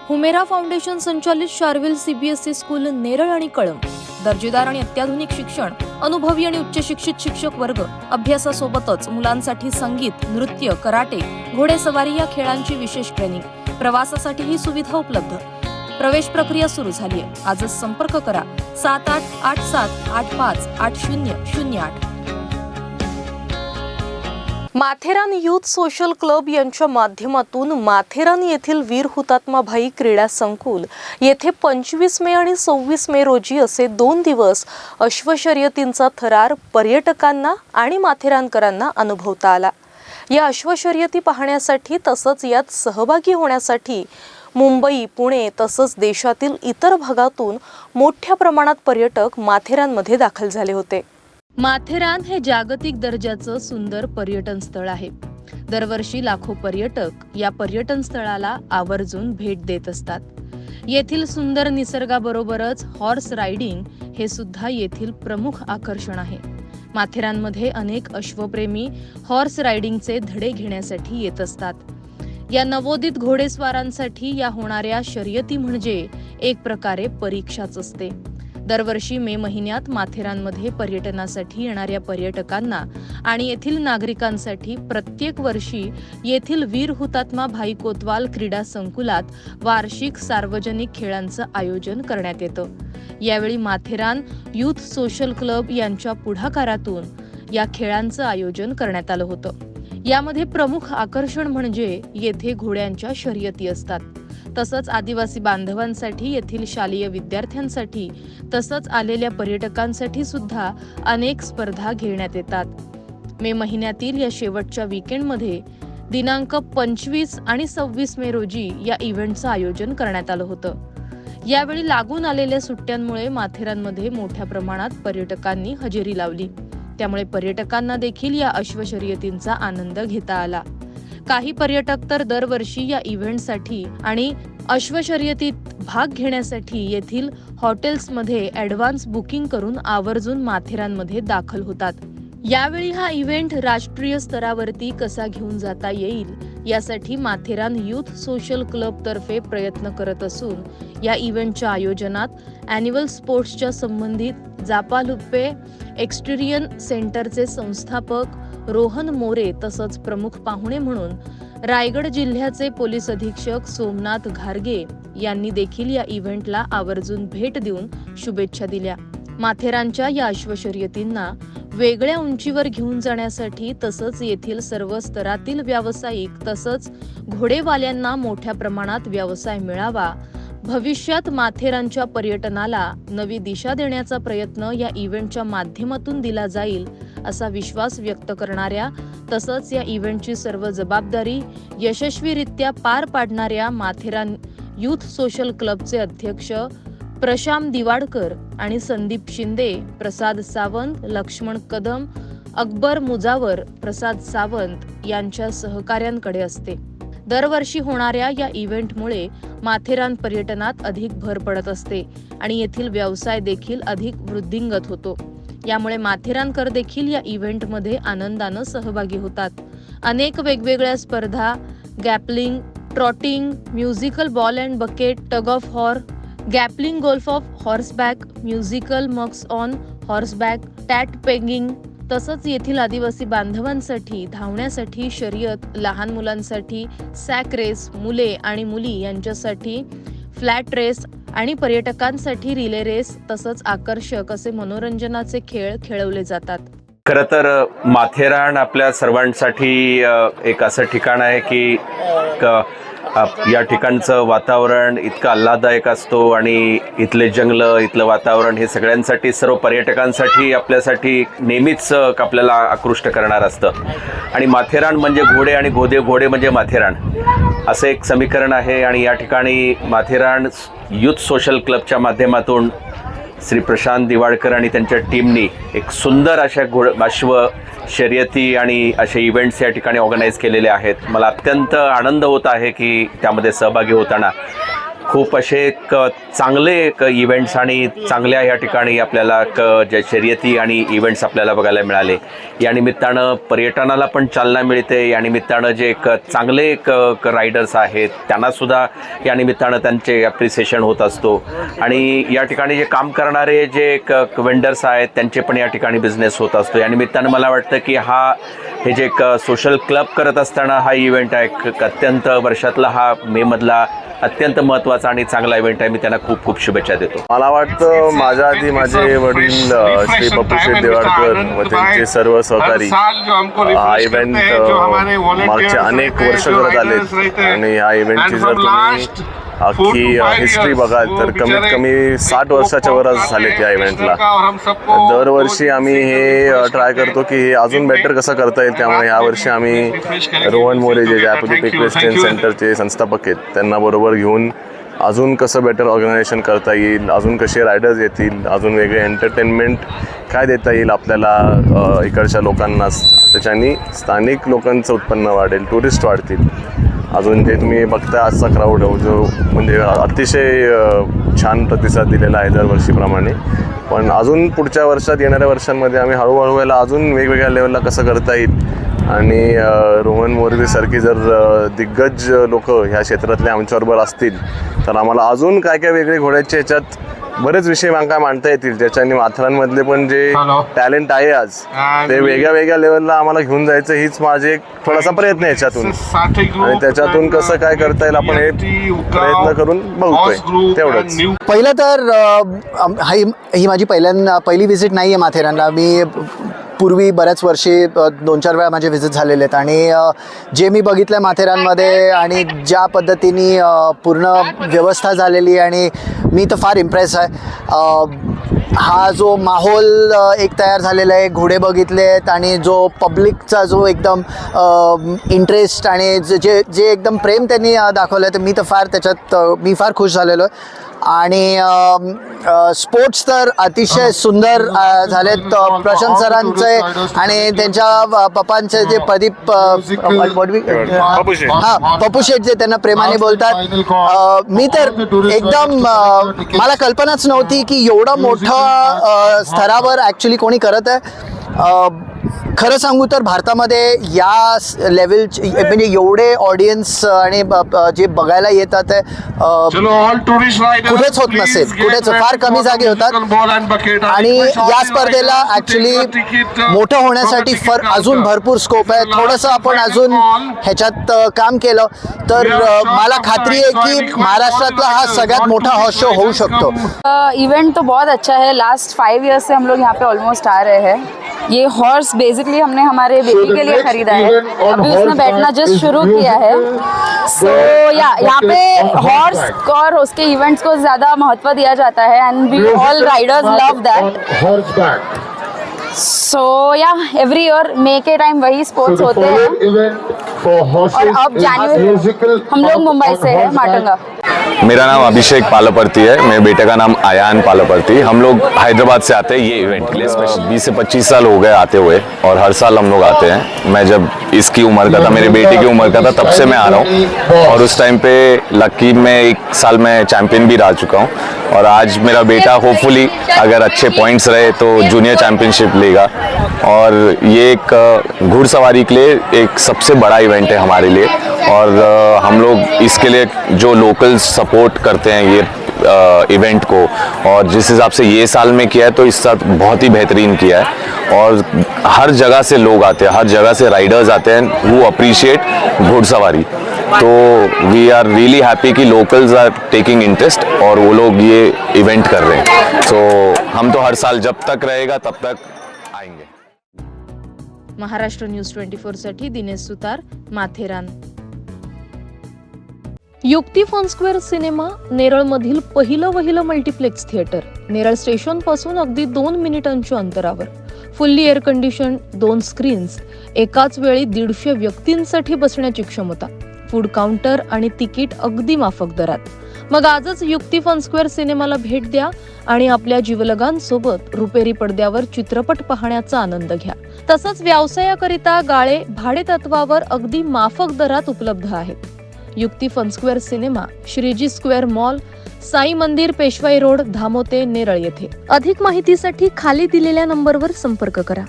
Humera foundation संचालित Sharvil CBSE school Neral आणि कळंब दर्जेदार आणि अत्याधुनिक शिक्षण, अनुभवी आणि उच्च शिक्षित शिक्षक वर्ग, अभ्यासासोबतच मुलांसाठी संगीत, नृत्य, कराटे, घोडेसवारी या खेळांची विशेष ट्रेनिंग, प्रवासासाठी ही सुविधा उपलब्ध। प्रवेश प्रक्रिया सुरू झाली आहे। आजच संपर्क करा 7887858008। माथेरान यूथ सोशल क्लब यांच्या माध्यमातून माथेरान येथील वीर हुतात्मा भाई क्रीडा संकुल येथे 25 मे आणि 26 मे रोजी असे 2 दिवस अश्वशर्यतींचा थरार पर्यटकांना आणि माथेरानकरांना अनुभवता आला। या अश्वशर्यती पाहण्यासाठी तसंच यात सहभागी होण्यासाठी मुंबई, पुणे तसंच देशातील इतर भागातून मोठ्या प्रमाणात पर्यटक माथेरानमध्ये दाखल झाले होते। माथेरान हे जागतिक दर्जाचं सुंदर पर्यटन स्थळ आहे। दरवर्षी लाखो पर्यटक या पर्यटन स्थळाला आवर्जून भेट देत असतात। येथील सुंदर निसर्गाबरोबरच हॉर्स रायडिंग हे सुद्धा येथील प्रमुख आकर्षण आहे। माथेरानमध्ये अनेक अश्वप्रेमी हॉर्स रायडिंगचे धडे घेण्यासाठी येत असतात। या नवोदित घोडेस्वारांसाठी या होणाऱ्या शर्यती म्हणजे एक प्रकारे परीक्षाच असते। दरवर्षी मे महिन्यात माथेरानमध्ये पर्यटनासाठी येणाऱ्या पर्यटकांना आणि येथील नागरिकांसाठी प्रत्येक वर्षी येथील वीर हुतात्मा भाई कोतवाल क्रीडा संकुलात वार्षिक सार्वजनिक खेळांचं आयोजन करण्यात येतं। यावेळी माथेरान यूथ सोशल क्लब यांच्या पुढाकारातून या खेळांचं आयोजन करण्यात आलं होतं। यामध्ये प्रमुख आकर्षण म्हणजे येथे घोड्यांच्या शर्यती असतात। तसंच आदिवासी बांधवांसाठी, येथील शालेय विद्यार्थ्यांसाठी तसंच आलेल्या पर्यटकांसाठी सुद्धा अनेक स्पर्धा घेण्यात येतात। मे महिन्यातील या शेवटच्या वीकेंडमध्ये दिनांक 25 आणि 26 मे रोजी या इव्हेंटचं आयोजन करण्यात आलं होतं। यावेळी लागून आलेल्या सुट्ट्यांमुळे माथेरानमध्ये मोठ्या प्रमाणात पर्यटकांनी हजेरी लावली। त्यामुळे पर्यटकांना देखील या अश्वशर्यतींचा आनंद घेता आला। काही पर्यटक तर दरवर्षी या इव्हेंटसाठी आणि अश्वशर्यतीत भाग घेण्यासाठी येथील हॉटेल्समध्ये ॲडव्हान्स बुकिंग करून आवर्जून माथेरानमध्ये दाखल होतात। यावेळी हा इव्हेंट राष्ट्रीय स्तरावरती कसा घेऊन जाता येईल यासाठी माथेरान यूथ सोशल क्लब तर्फे प्रयत्न करत असून या इव्हेंटच्या आयोजनात ॲन्युअल स्पोर्ट्सच्या संबंधित जापालुप्पे एक्स्टेरियन सेंटरचे संस्थापक रोहन मोरे तसंच प्रमुख पाहुणे म्हणून रायगड जिल्ह्याचे पोलीस अधीक्षक सोमनाथ घारगे यांनी देखील या इव्हेंटला आवर्जून भेट देऊन शुभेच्छा दिल्या। माथेरानच्या या अश्वशर्यतींना वेगळ्या उंचीवर घेऊन जाण्यासाठी तसंच येथील सर्व स्तरातील व्यावसायिक तसंच घोडेवाल्यांना मोठ्या प्रमाणात व्यवसाय मिळावा, भविष्यात माथेरानच्या पर्यटनाला नवी दिशा देण्याचा प्रयत्न या इव्हेंटच्या माध्यमातून दिला जाईल असा विश्वास व्यक्त करणाऱ्या तसंच या इव्हेंटची सर्व जबाबदारी यशस्वीरित्या पार पाडणाऱ्या माथेरान यूथ सोशल क्लबचे अध्यक्ष प्रशांत दिवाडकर आणि संदीप शिंदे, प्रसाद सावंत, लक्ष्मण कदम, अकबर मुजावर, प्रसाद सावंत यांच्या सहकार्यांकडे असते। दरवर्षी होणाऱ्या या इव्हेंटमुळे माथेरान पर्यटनात अधिक भर पडत असते आणि येथील व्यवसाय देखील अधिक वृद्धिंगत होतो। यामुळे माथेरानकर देखील या इव्हेंटमध्ये आनंदानं सहभागी होतात। अनेक वेगवेगळ्या स्पर्धा, grappling, trotting, musical ball and bucket, tug of war, grappling, golf of horseback, musical mugs on horseback, टॅट पेगिंग तसंच येथील आदिवासी बांधवांसाठी धावण्यासाठी शर्यत, लहान मुलांसाठी सॅक रेस, मुले आणि मुली यांच्यासाठी फ्लॅट रेस आणि पर्यटकांसाठी रिले रेस तसंच आकर्षक असे मनोरंजनाचे खेळ खेळवले जातात। खरं तर माथेरान आपल्या सर्वांसाठी एक असं ठिकाण आहे की या ठिकाणचं वातावरण इतकं आल्हाददायक असतो आणि इथले जंगलं, इथलं वातावरण हे सगळ्यांसाठी, सर्व पर्यटकांसाठी, आपल्यासाठी नेहमीच आपल्याला आकृष्ट करणार असतं। आणि माथेरान म्हणजे घोडे आणि घोडे म्हणजे माथेरान असं एक समीकरण आहे। आणि या ठिकाणी माथेरान यूथ सोशल क्लबच्या माध्यमातून श्री प्रशांत दिवाडकर आणि त्यांच्या टीमनी एक सुंदर अशा अश्व शर्यती आणि असे इव्हेंट्स या ठिकाणी ऑर्गनाईज केलेले आहेत। मला अत्यंत आनंद होत आहे की त्यामध्ये सहभागी होताना खूप असे चांगले इव्हेंट्स आणि चांगल्या या ठिकाणी आपल्याला ज्या शर्यती आणि इव्हेंट्स आपल्याला बघायला मिळाले. या निमित्तानं पर्यटनाला पण चालना मिळते. या निमित्तानं जे चांगले रायडर्स आहेत त्यांनासुद्धा या निमित्तानं त्यांचे ॲप्रिसिएशन होत असतो. आणि या ठिकाणी जे काम करणारे जे वेंडर्स आहेत त्यांचे पण या ठिकाणी बिझनेस होत असतो. या निमित्तानं मला वाटतं की हे जे सोशल क्लब करत असताना हा इव्हेंट आहे अत्यंत वर्षातला हा मेमधला अत्यंत महत्त्वाचा आणि चांगला इव्हेंट आहे. मी त्यांना खूप खूप शुभेच्छा देतो. मला वाटतं माझ्या आधी माझे वडील श्री पप्पू शेठ देवाडकर व त्यांचे सर्व सहकारी हा इव्हेंट मागच्या अनेक वर्ष करत आलेत. आणि या इव्हेंटची जर तुम्ही अख्खी हिस्ट्री बघाल तर कमीत कमी 60 वर्षाच्या वरच झालेत या इव्हेंटला. दरवर्षी आम्ही हे ट्राय करतो की हे अजून बेटर कसं करता येईल. त्यामुळे यावर्षी आम्ही रोहन मोरे जे जयपुरी इक्वेस्ट्रियन सेंटरचे संस्थापक आहेत त्यांना बरोबर घेऊन अजून कसं बेटर ऑर्गनायझेशन करता येईल, अजून कसे रायडर्स येतील, अजून वेगळे एंटरटेनमेंट काय देता येईल आपल्याला इकडच्या लोकांना. त्याच्यानी स्थानिक लोकांचं उत्पन्न वाढेल, टुरिस्ट वाढतील. अजून जे तुम्ही बघता आजचा क्राऊड जो म्हणजे अतिशय छान प्रतिसाद दिलेला आहे दरवर्षीप्रमाणे. पण अजून पुढच्या वर्षात येणाऱ्या वर्षांमध्ये आम्ही हळूहळू याला अजून वेगवेगळ्या लेवलला कसं करता येईल. आणि रोहन मोरेसारखी जर दिग्गज लोक ह्या क्षेत्रातले आमच्याबरोबर असतील तर आम्हाला अजून काय काय वेगळे घोड्याचे ह्याच्यात बरेच विषय काय मांडता येतील ज्याच्याने माथेरानमधले पण जे टॅलेंट आहे आज ते वेगळ्या वेगळ्या लेवलला आम्हाला घेऊन जायचं हीच माझे एक थोडासा प्रयत्न आहे याच्यातून. आणि त्याच्यातून कसं काय करता येईल आपण हे प्रयत्न करून बघतोय तेवढंच. पहिलं तर ही माझी पहिली व्हिजिट नाही आहे माथेरानला. मी पूर्वी बऱ्याच वर्षी 2-4 वेळा माझे व्हिजिट झालेले आहेत. आणि जे मी बघितलं आहे माथेरानमध्ये आणि ज्या पद्धतीने पूर्ण व्यवस्था झालेली आणि मी तर फार इम्प्रेस आहे. हा जो माहोल एक तयार झालेला आहे, घोडे बघितले आहेत आणि जो पब्लिकचा जो एकदम इंटरेस्ट आणि जे एकदम प्रेम त्यांनी दाखवलं आहे तर मी तर फार त्याच्यात मी फार खुश झालेलो आहे. आणि स्पोर्ट्स तर अतिशय सुंदर झालेत. प्रशांत सरांचे आणि त्यांच्या पप्पांचे जे प्रदीप पप्पू शेठ जे त्यांना प्रेमाने बोलतात. मी तर एकदम मला कल्पनाच नव्हती की एवढं मोठं स्तरावर ॲक्च्युली कोणी करत आहे. खरं सांगू तर भारतामध्ये या लेवलचे म्हणजे एवढे ऑडियन्स आणि जे बघायला येतात ते कुठेच होत नसेल. कुठेच फार कमी जागे होतात. आणि या स्पर्धेला ॲक्च्युली मोठं होण्यासाठी अजून भरपूर स्कोप आहे. थोडंसं आपण अजून ह्याच्यात काम केलं तर मला खात्री आहे की महाराष्ट्रातला हा सगळ्यात मोठा हॉर्स शो होऊ शकतो. इवेंट तो बहुत अच्छा है. लास्ट 5 ईयर्स से हम लोग यहाँ पे ऑलमोस्ट आ रहे हैं. ये हॉर्स बेसिकली हमने हमारे बेटी के लिए खरीदा है. अभी उसने बैठना जस्ट शुरू किया है. सो यहाँ पे हॉर्स और उसके इवेंट्स को ज़्यादा महत्व दिया जाता है and we all riders love that. So every year May के टाइम वही स्पोर्ट्स होते हैं. और अब जनवरी हम लोग मुंबई से है, माटुंगा. मेरा नाम अभिषेक पालपर्ती है. मेरे बेटे का नाम आयान पालपर्ती. हम लोग हैदराबाद से आते हैं ये इवेंट के लिए स्पेशल. 20 से 25 साल हो गए आते हुए और हर साल हम लोग आते हैं. मैं जब इसकी उम्र का था, मेरे बेटे की उम्र का था, तब से मैं आ रहा हूँ. और उस टाइम पे लकी में 1 साल में चैंपियन भी रह चुका हूँ. और आज मेरा बेटा होपफुली अगर अच्छे पॉइंट्स रहे तो जूनियर चैंपियनशिप लेगा. और ये एक घुड़सवारी के लिए एक सबसे बड़ा इवेंट है हमारे लिए. और हम लोग इसके लिए जो लोकल सपोर्ट करते हैं ये इवेंट को, और जिस हिसाब से ये साल में किया है तो इस साल बहुत ही बेहतरीन किया है. और हर जगह से लोग आते हैं, हर जगह से राइडर्स आते हैं वो अप्रिशिएट घुड़सवारी. तो वी आर रियली हैप्पी कि लोकल्स आर टेकिंग इंटरेस्ट और वो लोग ये इवेंट कर रहे हैं. तो हम तो हर साल जब तक रहेगा तब तक आएंगे. महाराष्ट्र न्यूज 24 साठी दिनेश सुतार, माथेरान. युक्ती फन स्क्वेअर सिनेमा नेरळमधील पहिलं मल्टिप्लेक्स थिएटर. नेरळ स्टेशन पासून अगदी 2 मिनिटांच्या अंतरावर. फुल्ली एअर कंडिशन, 2 स्क्रीन्स, एकाच वेळी 150 व्यक्तींसाठी बसण्याची क्षमता, फूड काउंटर आणि तिकीट अगदी माफक दरात. मग आजच युक्ती फन स्क्वेअर सिनेमाला भेट द्या आणि आपल्या जीवलगांसोबत रुपेरी पडद्यावर चित्रपट पाहण्याचा आनंद घ्या. तसंच व्यवसायाकरिता गाळे भाडे तत्वावर अगदी माफक दरात उपलब्ध आहेत. युक्ती fun square cinema, Shreeji square mall, Sai Mandir, Peshwai road, धामोते, Neral येथे. अधिक माहितीसाठी खाली दिलेल्या नंबरवर संपर्क करा.